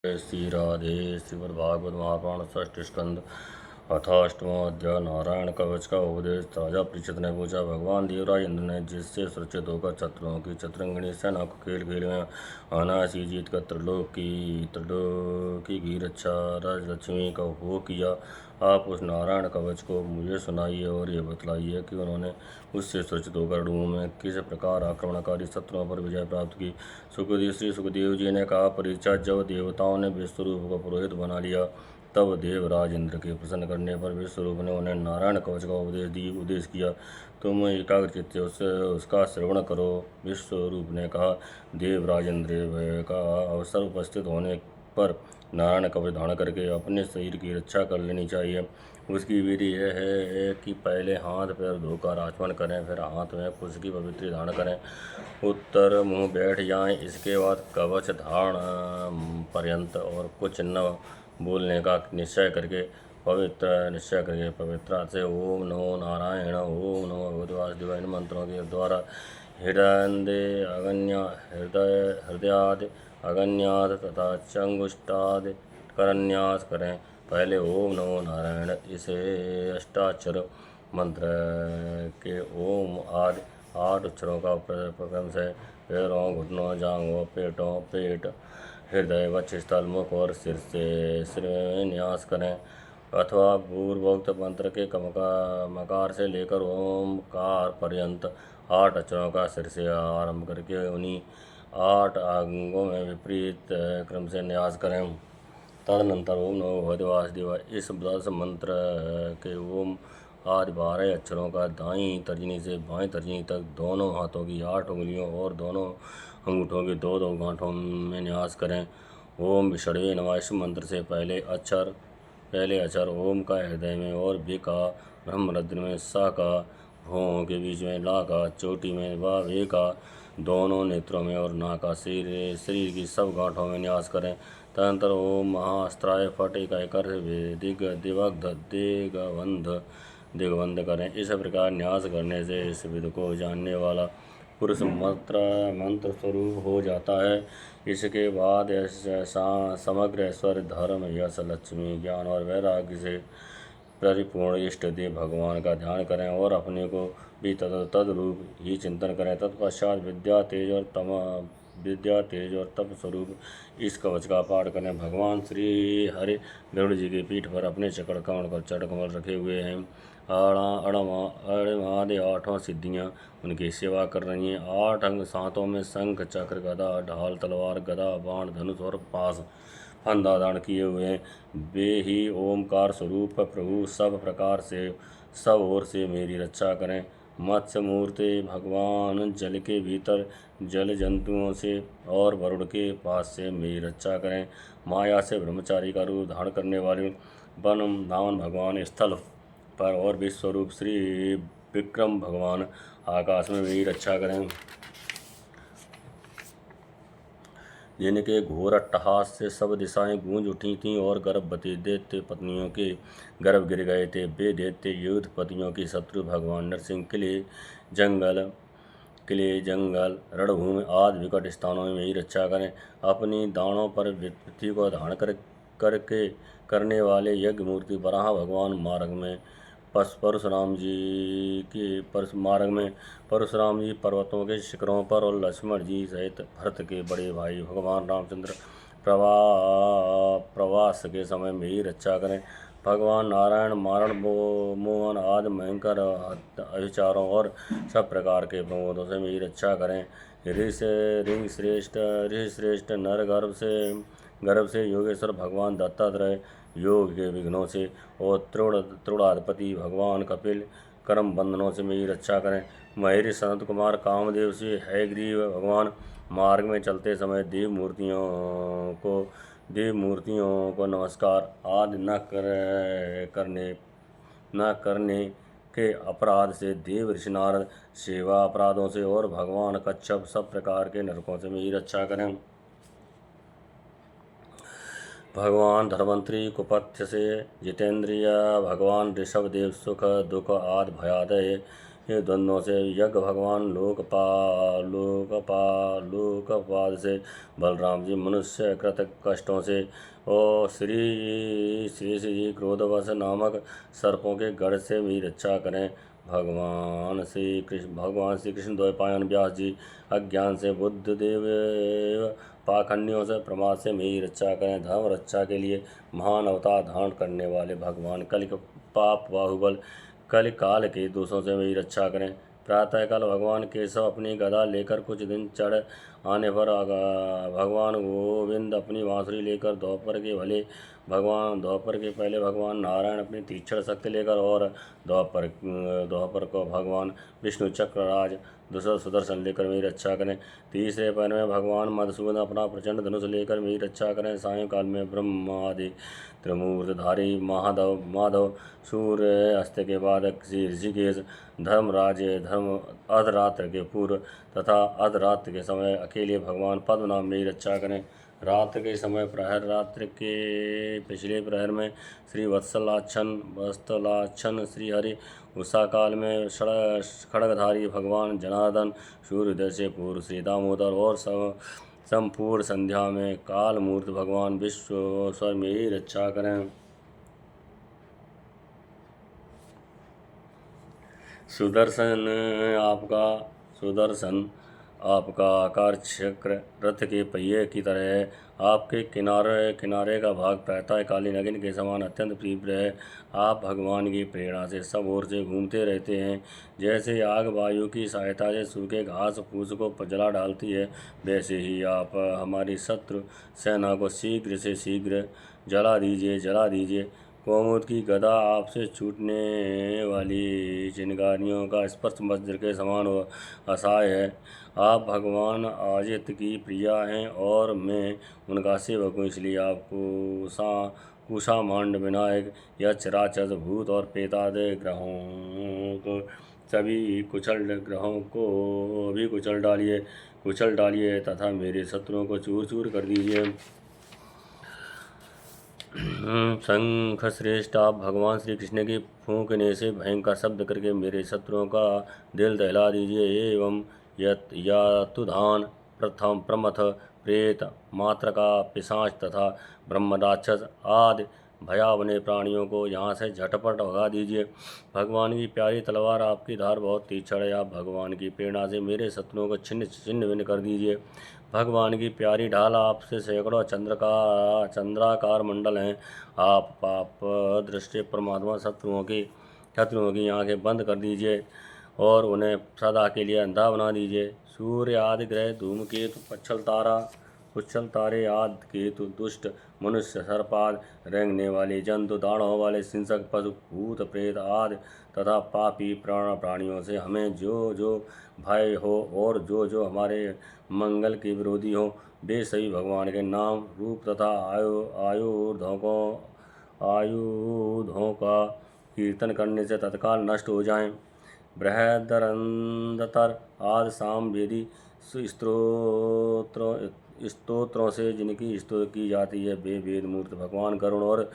श्री राधे श्रीमद्भागवत महापुराण षष्ठ स्कंद अथाष्टमोऽध्याय। नारायण कवच का उपदेश। राजा परीक्षित ने पूछा, भगवान देवराज इंद्र ने जिससे सुरक्षित होकर शत्रुओं की चतुरंगिणी सेना को खेल खेल में अनायासी जीत कर त्रिलोक की रक्षा राजलक्ष्मी का उपभोग किया, आप उस नारायण कवच को मुझे सुनाइए और ये बतलाइए कि उन्होंने उससे सुरक्षित होकर रणभूमि में किस प्रकार आक्रमणकारी शत्रुओं पर विजय प्राप्त की। श्री सुखदेव जी ने कहा, परीक्षा, जब देवताओं ने विश्वरूप को पुरोहित बना लिया तब देवराज इंद्र के प्रसन्न करने पर विश्वरूप ने उन्हें नारायण कवच का उपदेश किया। तुम एकाग्रचित्त से उसका श्रवण करो। विश्वरूप ने कहा, देवराज इंद्र का अवसर उपस्थित होने पर नारायण कवच धारण करके अपने शरीर की रक्षा कर लेनी चाहिए। उसकी विधि यह है कि पहले हाथ पैर धोकर आचमन करें, फिर हाथ में कुश की पवित्र धारण करें, उत्तर मुँह बैठ जाएं। इसके बाद कवच धारण पर्यंत और कुछ न बोलने का निश्चय करके पवित्रता से ओम नमो नारायण, ओम नमो भगवते वासुदेवाय इन मंत्रों के द्वारा हृदयादि अगन्याद तथा चंगुष्टादि करन्यास करें। पहले ओम नमो नारायण इसे अष्टाक्षर मंत्र के ओम आदि 8 अक्षरों का क्रम से पैरों, घुटनों, जांघों, पेट, हृदय, वक्षस्थल, मुख और सिर में न्यास करें, अथवा पूर्वोक्त मंत्र के मकार से लेकर ओमकार पर्यंत 8 अक्षरों का सिर से आरंभ करके उन्हीं 8 अंगों में विपरीत क्रम से न्यास करें। तदनंतर ओम नमो भगवते वासुदेवाय इस 10 मंत्र के ओम आदि 12 अक्षरों का दाईं तर्जनी से बाईं तर्जनी तक दोनों हाथों की 8 उंगलियों और दोनों अंगूठों की 2-2 गांठों में न्यास करें। ओम विषणवे नमः इस मंत्र से पहले अक्षर ओम का हृदय में और बी का ब्रह्मरंध्र में, सा का भौहों के बीच में, ला का चोटी में, व वे का दोनों नेत्रों में और ना का शरीर की सब गांठों में न्यास करें। तदनंतर ओम महास्त्राय फट इकाकर दिग्बंध करें। इस प्रकार न्यास करने से इस विधि को जानने वाला पुरुष मंत्र स्वरूप हो जाता है। इसके बाद समग्र ऐश्वर्य, धर्म, यश, लक्ष्मी, ज्ञान और वैराग्य से परिपूर्ण इष्ट देव भगवान का ध्यान करें और अपने को भी तदरूप ही चिंतन करें। तत्पश्चात विद्या, तेज और तप स्वरूप इस कवच का पाठ करें। भगवान श्री हरि गरुड़ जी की पीठ पर अपने चरण कमल रखे हुए हैं। अणमादि 8 सिद्धियाँ उनकी सेवा कर रही हैं। 8 अंग सातों में शंख, चक्र, गदा, ढाल, तलवार, गदा, बाण, धनुष और पास फंदा धारण किए हुए हैं। वे ही ओमकार स्वरूप प्रभु सब प्रकार से सब ओर से मेरी रक्षा करें। मत्स्य मूर्ति भगवान जल के भीतर जल जंतुओं से और वरुण के पास से मेरी रक्षा करें। माया से ब्रह्मचारी का रूप धारण करने वाले दामन भगवान स्थल पर और विश्वरूप श्री विक्रम भगवान आकाश में मेरी रक्षा करें। जिनके घोर अट्टहास से सब दिशाएं गूंज उठी थीं और गर्भवती दैत्य पत्नियों के गर्भ गिर गए थे, वे दैत्य युद्धपतियों की शत्रु भगवान नरसिंह किले जंगल रणभूमि आदि विकट स्थानों में मेरी रक्षा करें। अपनी दाणों पर पृथ्वी को धारण करके करने वाले यज्ञ मूर्ति वराह भगवान मार्ग में परशुराम जी पर्वतों के शिखरों पर और लक्ष्मण जी सहित भरत के बड़े भाई भगवान रामचंद्र प्रवास के समय मेरी रक्षा करें। भगवान नारायण मारण मोहन आदि भयंकर अभिचारों और सब प्रकार के प्रमोदों से मेरी रक्षा करें। ऋषिश्रेष्ठ नर गर्भ से योगेश्वर भगवान दत्तात्रेय योग के विघ्नों से और त्रिगुणाधिपति भगवान कपिल कर्म बंधनों से मेरी रक्षा करें। महेश सनत कुमार कामदेव से हयग्रीव भगवान मार्ग में चलते समय देव मूर्तियों को नमस्कार आदि न करने के अपराध से, देव ऋषि नारद सेवा अपराधों से और भगवान कच्छप सब प्रकार के नरकों से मेरी रक्षा करें। भगवान धन्वंतरी कुपथ्य से जितेंद्रिय भगवान ऋषभ देव सुख दुख आदि भयादय हे द्वंद्वों से यज्ञ भगवान लोकपाल से, बलराम जी मनुष्य कृत कष्टों से, और श्री जी क्रोधवश नामक सर्पों के गढ़ से भी रक्षा करें। भगवान श्री कृष्ण द्वैपायन व्यास जी अज्ञान से, बुद्ध देव पाखंडियों से, प्रमाद से मेरी रक्षा करें। धर्म रक्षा के लिए महान अवतार धारण करने वाले भगवान कलिक पाप बाहुबल कल काल के दोषों से मेरी रक्षा करें। प्रातःकाल भगवान केशव अपनी गदा लेकर कुछ दिन चढ़ आने पर भगवान गोविंद अपनी बांसुरी लेकर, दोपहर के पहले भगवान नारायण अपनी तीक्ष्ण शक्ति लेकर, और दोपहर को भगवान विष्णु चक्रराज सुदर्शन लेकर मेरी रक्षा करें। तीसरे पहर में भगवान मधुसूदन अपना प्रचंड धनुष लेकर मेरी रक्षा करें। सायंकाल में ब्रह्मादि त्रिमूर्तिधारी माधव सूर्य अस्त के बाद ऋषिकेश धर्मराज अर्धरात्र के पूर्व तथा अर्धरात्र के समय अकेले भगवान पद्मनाभ मेरी रक्षा करें। रात्र के समय रात्रि के पिछले प्रहर में श्री वत्सलाक्षण श्री हरि, उषा काल में खड़गधारी भगवान जनार्दन, सूर्योदय से पूर्व श्री दामोदर, और संपूर्ण संध्या में काल मूर्त भगवान विश्वेश्वर मेरी रक्षा करें। सुदर्शन आपका आकार चक्र रथ के पहिए की तरह है। आपके किनारे का भाग प्रातःकालीन अग्नि के समान अत्यंत तीव्र है। आप भगवान की प्रेरणा से सब ओर से घूमते रहते हैं। जैसे आग वायु की सहायता से सूखे घास फूस को जला डालती है, वैसे ही आप हमारी शत्रु सेना को शीघ्र से शीघ्र जला दीजिए। कौमुद की गदा आपसे छूटने वाली चिंगारियों का स्पर्श वज्र के समान असहाय है। आप भगवान आदित्य की प्रिया हैं और मैं उनका सेवक हूँ, इसलिए आपको कुशामांड विनायक यक्ष राक्षस भूत और प्रेतादि ग्रहों को भी कुचल डालिए तथा मेरे शत्रुओं को चूर चूर कर दीजिए। शंख श्रेष्ठ, आप भगवान श्री कृष्ण की फूंकने से भयंकर शब्द करके मेरे शत्रुओं का दिल दहला दीजिए। एवं यातुधान, प्रमथ, प्रेत, मातृका, पिशाच तथा ब्रह्म राक्षस आदि भयावने प्राणियों को यहाँ से झटपट भगा दीजिए। भगवान की प्यारी तलवार आपकी धार बहुत तीक्ष्ण है। आप भगवान की प्रेरणा से मेरे शत्रुओं को छिन्न भिन्न कर दीजिए। भगवान की प्यारी ढाल आपसे सैकड़ों चंद्राकार मंडल हैं। आप पाप दृष्टि परमात्मा शत्रुओं की आंखें बंद कर दीजिए और उन्हें सदा के लिए अंधा बना दीजिए। सूर्य आदि ग्रह, धूमकेतु, पुच्छल तारे आदि केतु, दुष्ट मनुष्य, सर्पाद, रेंगने वाले जंतु, दाढ़ों वाले हिंसक पशु, भूत प्रेत आदि तथा पापी प्राणियों से हमें जो भय हो और जो हमारे मंगल के विरोधी हो, वे सभी भगवान के नाम रूप तथा आयुधों का कीर्तन करने से तत्काल नष्ट हो जाएं। बृहदरंदतर आदि सामवेदी स्तोत्रों से जिनकी स्तुति की जाती है, वे वेद मूर्त भगवान करुण और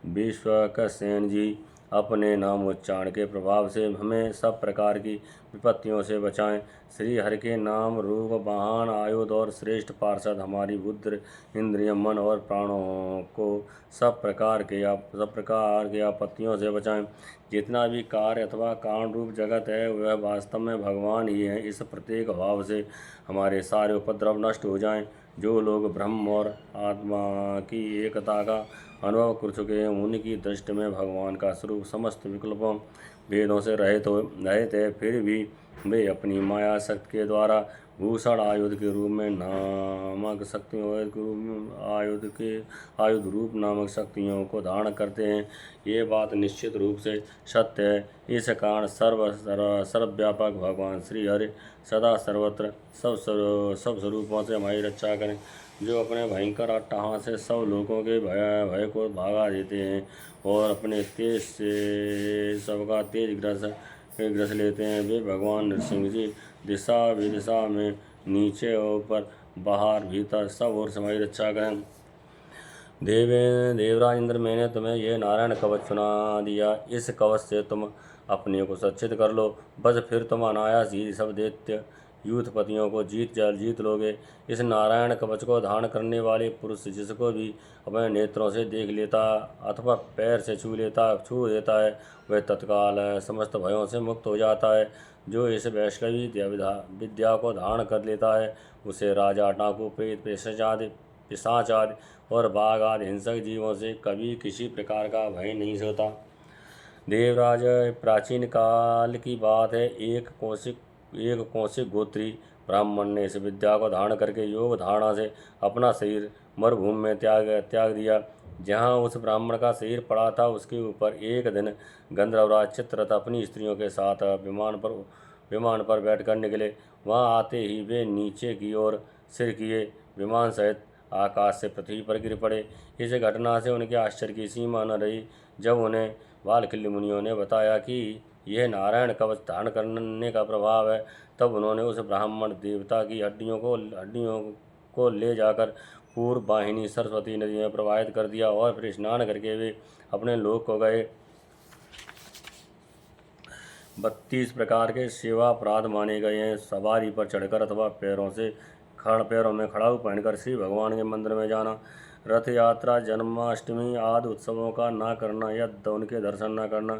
विश्वक्सेन जी अपने नाम उच्चारण के प्रभाव से हमें सब प्रकार की विपत्तियों से बचाएं। श्री हरि के नाम रूप वाहन आयुध और श्रेष्ठ पार्षद हमारी बुद्धि, इंद्रिय, मन और प्राणों को सब प्रकार के आपत्तियों से बचाएं। जितना भी कार्य अथवा कारण रूप जगत है वह वास्तव में भगवान ही है। इस प्रत्येक भाव से हमारे सारे उपद्रव नष्ट हो जाएं। जो लोग ब्रह्म और आत्मा की एकता का अनुभव कर चुके हैं, उनकी दृष्टि में भगवान का स्वरूप समस्त विकल्पों भेदों से रहित है, फिर भी वे अपनी माया शक्ति के द्वारा भूषण आयुध के रूप में नामक शक्तियों आयुध रूप नामक शक्तियों को धारण करते हैं। ये बात निश्चित रूप से सत्य है। इस कारण सर्वव्यापक भगवान श्री हरि सदा सर्वत्र सब स्वरूपों से हमारी रक्षा करें। जो अपने भयंकर अट्टहास से सब लोगों के भय को भगा देते हैं और अपने तेज से सबका तेज ग्रस लेते हैं, वे भगवान नृसिंह जी दिशा विदिशा में नीचे ऊपर बाहर भीतर सब ओर से हमारी रक्षा करें। देवराज इंद्र, मैंने तुम्हें यह नारायण कवच सुना दिया। इस कवच से तुम अपने को सच्चित कर लो, बस फिर तुम अनायास ही सब दैत्य यूथपतियों को जीत लोगे। इस नारायण कवच को धारण करने वाले पुरुष जिसको भी अपने नेत्रों से देख लेता अथवा पैर से छू देता है, वह तत्काल समस्त भयों से मुक्त हो जाता है। जो इस वैष्णवी विद्या को धारण कर लेता है, उसे राजा, डाकू, प्रेत, पिशाच आदि और बाघ आदि हिंसक जीवों से कभी किसी प्रकार का भय नहीं होता। देवराज, प्राचीन काल की बात है, एक कौशिक गोत्री ब्राह्मण ने इस विद्या को धारण करके योग धारणा से अपना शरीर मरुभूमि में त्याग दिया। जहाँ उस ब्राह्मण का शरीर पड़ा था, उसके ऊपर एक दिन गंधर्वराज चित्ररथ अपनी स्त्रियों के साथ विमान पर बैठकर निकले। वहाँ आते ही वे नीचे की ओर सिर किए विमान सहित आकाश से पृथ्वी पर गिर पड़े। इस घटना से उनके आश्चर्य की सीमा न रही। जब उन्हें वालखिल्य मुनियों ने बताया कि यह नारायण कवच धारण करने का प्रभाव है, तब उन्होंने उस ब्राह्मण देवता की हड्डियों को ले जाकर पूर्व वाहिनी सरस्वती नदी में प्रवाहित कर दिया और फिर स्नान करके वे अपने लोक को गए। 32 प्रकार के सेवापराध माने गए हैं। सवारी पर चढ़कर अथवा पैरों में खड़ाऊ पहनकर श्री भगवान के मंदिर में जाना, रथ यात्रा, जन्माष्टमी आदि उत्सवों का ना करना या उनके दर्शन न करना,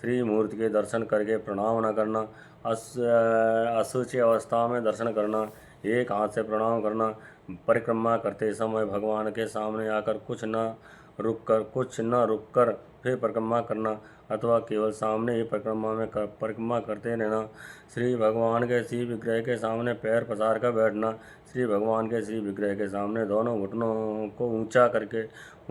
श्री मूर्ति के दर्शन करके प्रणाम न करना, अशुचि अवस्था में दर्शन करना, एक हाथ से प्रणाम करना, परिक्रमा करते समय भगवान के सामने आकर कुछ न रुककर फिर परिक्रमा करना अथवा केवल सामने ही परिक्रमा करते रहना, श्री भगवान के श्री विग्रह के सामने पैर पसार कर बैठना, श्री भगवान के श्री विग्रह के सामने दोनों घुटनों को ऊंचा करके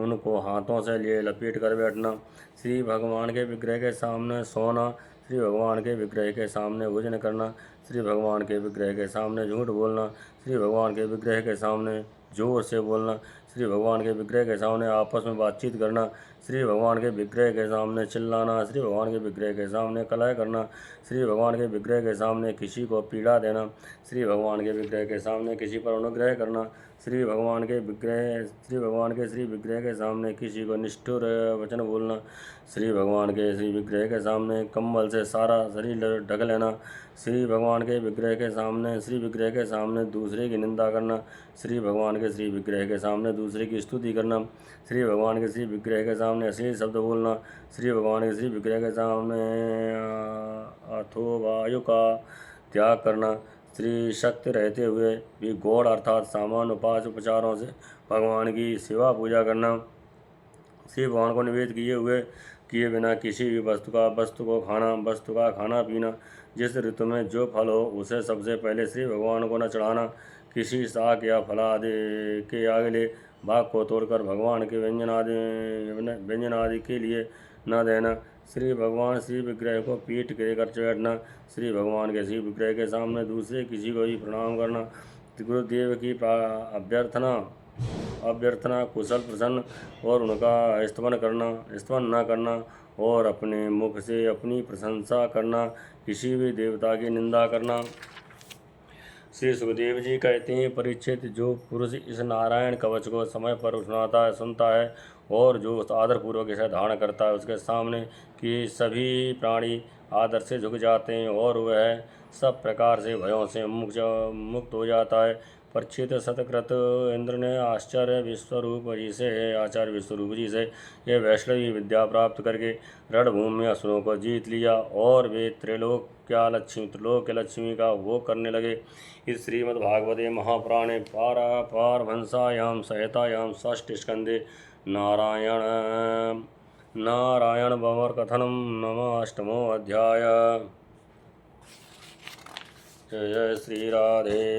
उनको हाथों से लपेट कर बैठना, श्री भगवान के विग्रह के सामने सोना, श्री भगवान के विग्रह के सामने भोजन करना, श्री भगवान के विग्रह के सामने झूठ बोलना, श्री भगवान के विग्रह के सामने जोर से बोलना, श्री भगवान के विग्रह के सामने आपस में बातचीत करना, श्री भगवान के विग्रह के सामने चिल्लाना, श्री भगवान के विग्रह के सामने कलह करना, श्री भगवान के विग्रह के सामने किसी को पीड़ा देना, श्री भगवान के विग्रह के सामने किसी पर अनुग्रह करना, श्री भगवान के श्री विग्रह के सामने किसी को निष्ठुर वचन बोलना, श्री भगवान के श्री विग्रह के सामने कंबल से सारा शरीर ढक लेना, श्री भगवान के विग्रह के सामने दूसरे की निंदा करना, श्री भगवान के श्री विग्रह के सामने दूसरे की स्तुति करना, श्री भगवान के श्री विग्रह के सामने अश्लील शब्द बोलना, श्री भगवान के श्री विग्रह के सामने अथोवायु का त्याग करना, श्री शक्ति रहते हुए भी गौड़ अर्थात सामान्य उपचारों से भगवान की सेवा पूजा करना, श्री भगवान को निवेद किए बिना किसी भी वस्तु का खाना पीना, जिस ऋतु में जो फल हो उसे सबसे पहले श्री भगवान को न चढ़ाना, किसी शाक या फल आदि के अगले भाग को तोड़कर भगवान के व्यंजन आदि के लिए न देना, श्री भगवान श्री विग्रह को पीठ देकर बैठना, श्री भगवान के श्री विग्रह के सामने दूसरे किसी को भी प्रणाम करना, गुरुदेव की अभ्यर्थना कुशल प्रसन्न और उनका स्तवन न करना और अपने मुख से अपनी प्रशंसा करना, किसी भी देवता की निंदा करना। श्री सुखदेव जी कहते हैं, परीक्षित, जो पुरुष इस नारायण कवच को समय पर सुनता है और जो आदरपूर्वक इसे धारण करता है, उसके सामने कि सभी प्राणी आदर से झुक जाते हैं और वह सब प्रकार से भयों से मुक्त हो जाता है। परीक्षित, सतकृत इंद्र ने आचार्य विश्वरूप जी से यह वैष्णवी विद्या प्राप्त करके रणभूमि में असुरों को जीत लिया और वे त्रिलोक लक्ष्मी का भोग करने लगे। इस श्रीमद्भागवते महापुराणे पारमहंस्यां संहितायां षष्ठ स्कंदे नारायण भवर कथनम नमः अष्टमो अध्याय। जय श्री राधे।